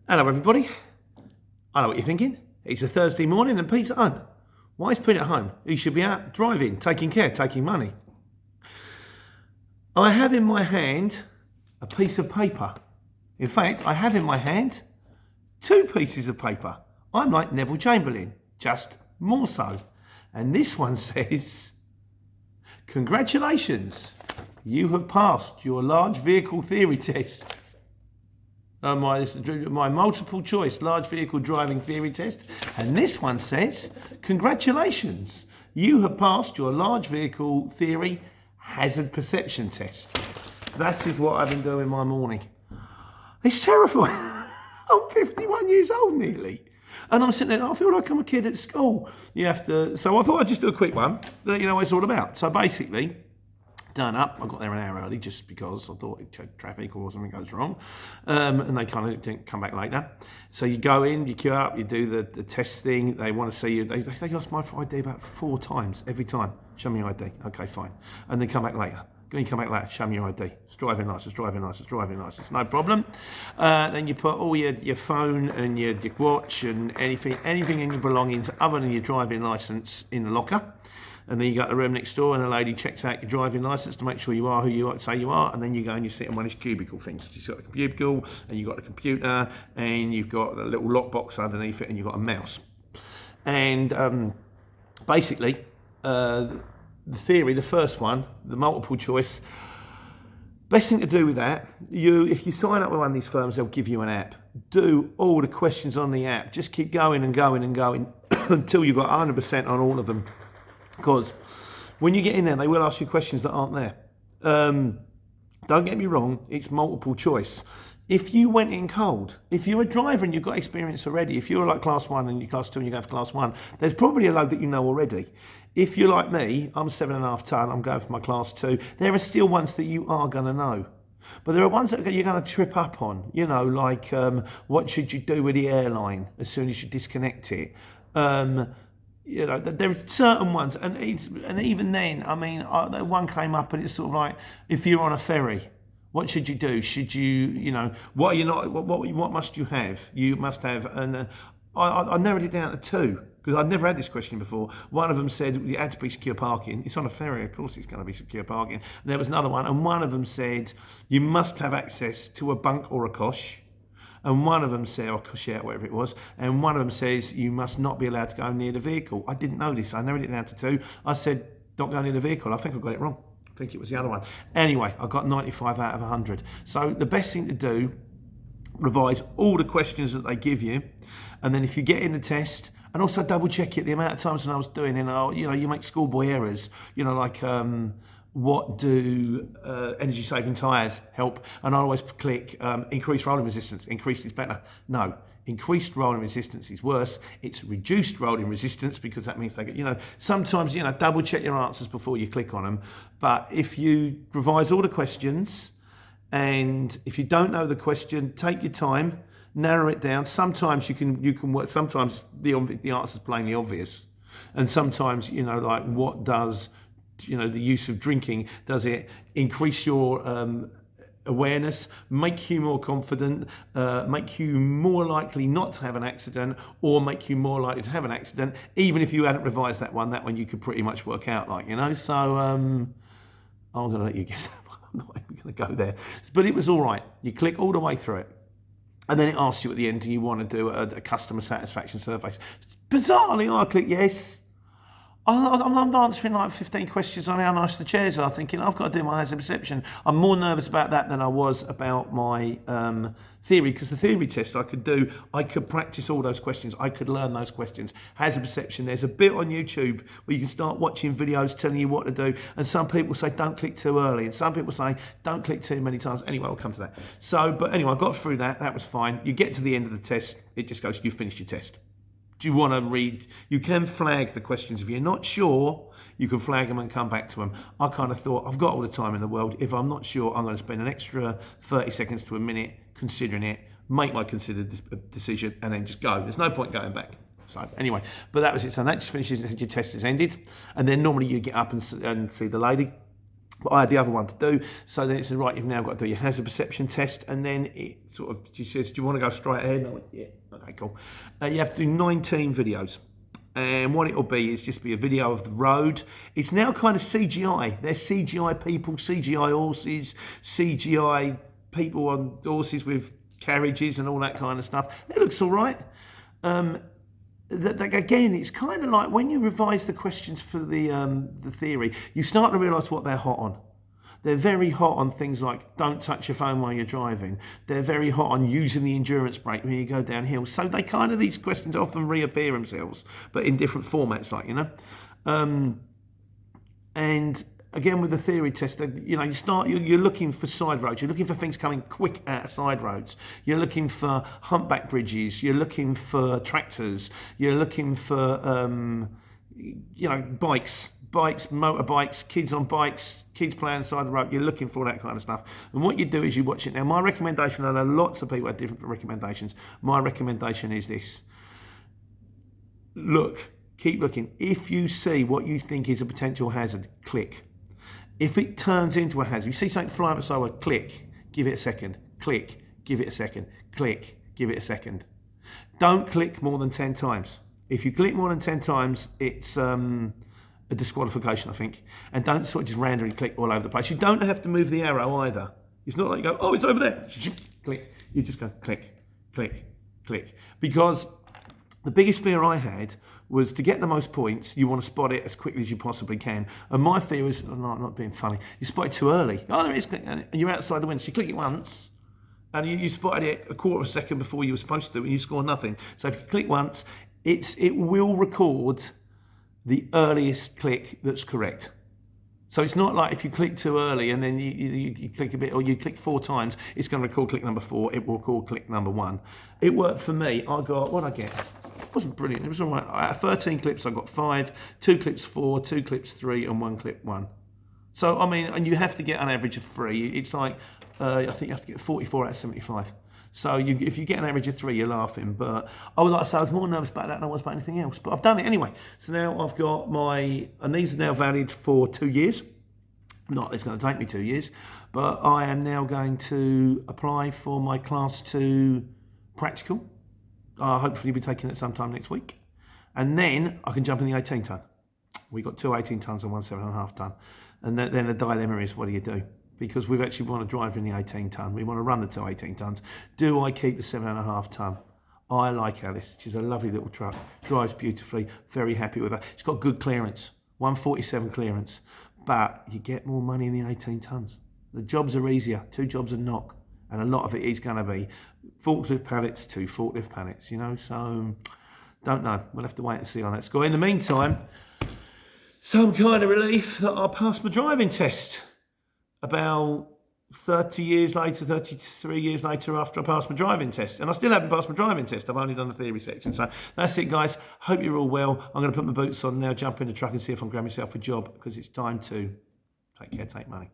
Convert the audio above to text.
Hello everybody. I know what you're thinking. It's a Thursday morning and Pete's at home. Why is Pete at home? He should be out driving, taking care, taking money. I have in my hand a piece of paper. In fact, I have in my hand two pieces of paper. I'm like Neville Chamberlain, just more so. And this one says, congratulations, you have passed your large vehicle theory test. My multiple choice large vehicle driving theory test. And this one says, congratulations, you have passed your large vehicle theory hazard perception test. That is what I've been doing my morning. It's terrifying. I'm 51 years old nearly. And I'm sitting there, I feel like I'm a kid at school. So I thought I'd just do a quick one, let you know what it's all about. So basically, turn up. I got there an hour early just because I thought traffic or something goes wrong, and they kind of didn't come back later. So you go in, you queue up, you do the test thing. They want to see you. They ask my ID about 4 times every time. Show me your ID. Okay, fine. And then come back later. When you come back later, show me your ID. It's driving license, no problem. Then you put all your phone and your watch and anything in your belongings other than your driving license in the locker. And then you go to the room next door and a lady checks out your driving licence to make sure you are who you say you are, and then you go and you sit in one of these cubicle things. You've got a cubicle and you've got a computer and you've got a little lockbox underneath it and you've got a mouse. And basically, the theory, the first one, the multiple choice, best thing to do with that, if you sign up with one of these firms, they'll give you an app. Do all the questions on the app. Just keep going and going and going until you've got 100% on all of them. Because when you get in there, they will ask you questions that aren't there. Don't get me wrong, it's multiple choice. If you went in cold, if you're a driver and you've got experience already, if you're like class 1 and you're class 2 and you go for class 1, there's probably a load that you know already. If you're like me, I'm 7.5 tonne, I'm going for my class 2, there are still ones that you are going to know. But there are ones that you're going to trip up on, like what should you do with the airline as soon as you disconnect it? There are certain ones, and even then, one came up and it's sort of like, if you're on a ferry, what should you do? Should you, what are you not? What must you have? You must have, and I narrowed it down to 2 because I'd never had this question before. One of them said it had to be secure parking. It's on a ferry, of course it's going to be secure parking. And there was another one, and one of them said you must have access to a bunk or a cosh. And one of them said, or cushion, whatever it was, and one of them says you must not be allowed to go near the vehicle. I didn't know this. I narrowed it down to 2. I said, don't go near the vehicle. I think I got it wrong. I think it was the other one. Anyway, I got 95 out of 100. So the best thing to do, revise all the questions that they give you, and then if you get in the test, and also double check it. The amount of times when I was doing it, you make schoolboy errors, like what do energy saving tyres help? And I always click increased rolling resistance. Increased is better. No, increased rolling resistance is worse. It's reduced rolling resistance because that means they get, sometimes, double check your answers before you click on them. But if you revise all the questions, and if you don't know the question, take your time, narrow it down. Sometimes you can work. Sometimes the answer is plainly obvious, and sometimes like what does the use of drinking, does it increase your awareness, make you more confident, make you more likely not to have an accident, or make you more likely to have an accident? Even if you hadn't revised that one you could pretty much work out, so I'm going to let you guess that one. I'm not even going to go there, but it was all right. You click all the way through it, and then it asks you at the end, do you want to do a customer satisfaction survey? Bizarrely, I click yes. I'm answering like 15 questions on how nice the chairs are, thinking I've got to do my hazard perception. I'm more nervous about that than I was about my theory, because the theory test I could practice all those questions. I could learn those questions. Hazard perception, there's a bit on YouTube where you can start watching videos telling you what to do, and some people say don't click too early, and some people say don't click too many times. Anyway, we'll come to that. But anyway, I got through that. That was fine. You get to the end of the test, it just goes, you finished your test. Do you want to read? You can flag the questions. If you're not sure, you can flag them and come back to them. I kind of thought, I've got all the time in the world. If I'm not sure, I'm going to spend an extra 30 seconds to a minute considering it, make my considered decision, and then just go. There's no point going back. So anyway, but that was it. So that just finishes, your test is ended. And then normally you get up and see the lady. But I had the other one to do. So then it said, right, you've now got to do your hazard perception test. And then it sort of, she says, do you want to go straight ahead? And I went, yeah, okay, cool. You have to do 19 videos. And what it'll be is just be a video of the road. It's now kind of CGI. They're CGI people, CGI horses, CGI people on horses with carriages and all that kind of stuff. It looks all right. Again, it's kind of like when you revise the questions for the theory, you start to realise what they're hot on. They're very hot on things like don't touch your phone while you're driving. They're very hot on using the endurance brake when you go downhill. So they kind of, these questions often reappear themselves, but in different formats, like, you know. And again, with the theory test, you know, you're looking for side roads. You're looking for things coming quick out of side roads. You're looking for humpback bridges. You're looking for tractors. You're looking for, you know, bikes, motorbikes, kids on bikes, kids playing on the side of the road. You're looking for that kind of stuff. And what you do is you watch it. Now, my recommendation, I know lots of people have different recommendations. My recommendation is this. Look, keep looking. If you see what you think is a potential hazard, click. If it turns into a hazard, you see something flying beside you, click, give it a second, click, give it a second, click, give it a second. Don't click more than 10 times. If you click more than 10 times, it's a disqualification, I think. And don't sort of just randomly click all over the place. You don't have to move the arrow either. It's not like you go, oh, it's over there. Click. You just go click, click, click. Because the biggest fear I had was to get the most points, you want to spot it as quickly as you possibly can. And my fear was, oh, no, I'm not being funny, you spot it too early. Oh, there it is, and you're outside the window. So you click it once, and you spotted it a quarter of a second before you were supposed to, and you score nothing. So if you click once, it will record the earliest click that's correct. So it's not like if you click too early and then you click a bit, or you click 4 times, it's going to record click number 4, it will record click number 1. It worked for me. I got, what did I get? It wasn't brilliant, it was all right. Out of 13 clips, I got 5, 2 clips 4, 2 clips 3, and 1 clip 1. So, I mean, and you have to get an average of 3. It's like, I think you have to get 44 out of 75. So if you get an average of 3, you're laughing. But I would like to say I was more nervous about that than I was about anything else. But I've done it anyway. So now I've got and these are now valid for 2 years. Not it's going to take me 2 years, but I am now going to apply for my Class 2 practical. I'll hopefully be taking it sometime next week. And then I can jump in the 18 tonne. We've got 2 18 tonnes and 1 7.5 tonne. And then the dilemma is, what do you do? Because we actually want to drive in the 18 tonne. We want to run the 2 18 tonnes. Do I keep the 7.5 tonne? I like Alice. She's a lovely little truck. Drives beautifully. Very happy with her. She's got good clearance. 147 clearance. But you get more money in the 18 tonnes. The jobs are easier. 2 jobs a knock. And a lot of it is going to be forklift pallets to forklift pallets, you know. So, don't know. We'll have to wait and see on that score. In the meantime, some kind of relief that I passed my driving test. About 30 years later, 33 years later after I passed my driving test. And I still haven't passed my driving test. I've only done the theory section. So that's it, guys. Hope you're all well. I'm going to put my boots on now, jump in the truck and see if I can grab myself a job, because it's time to take care, take money.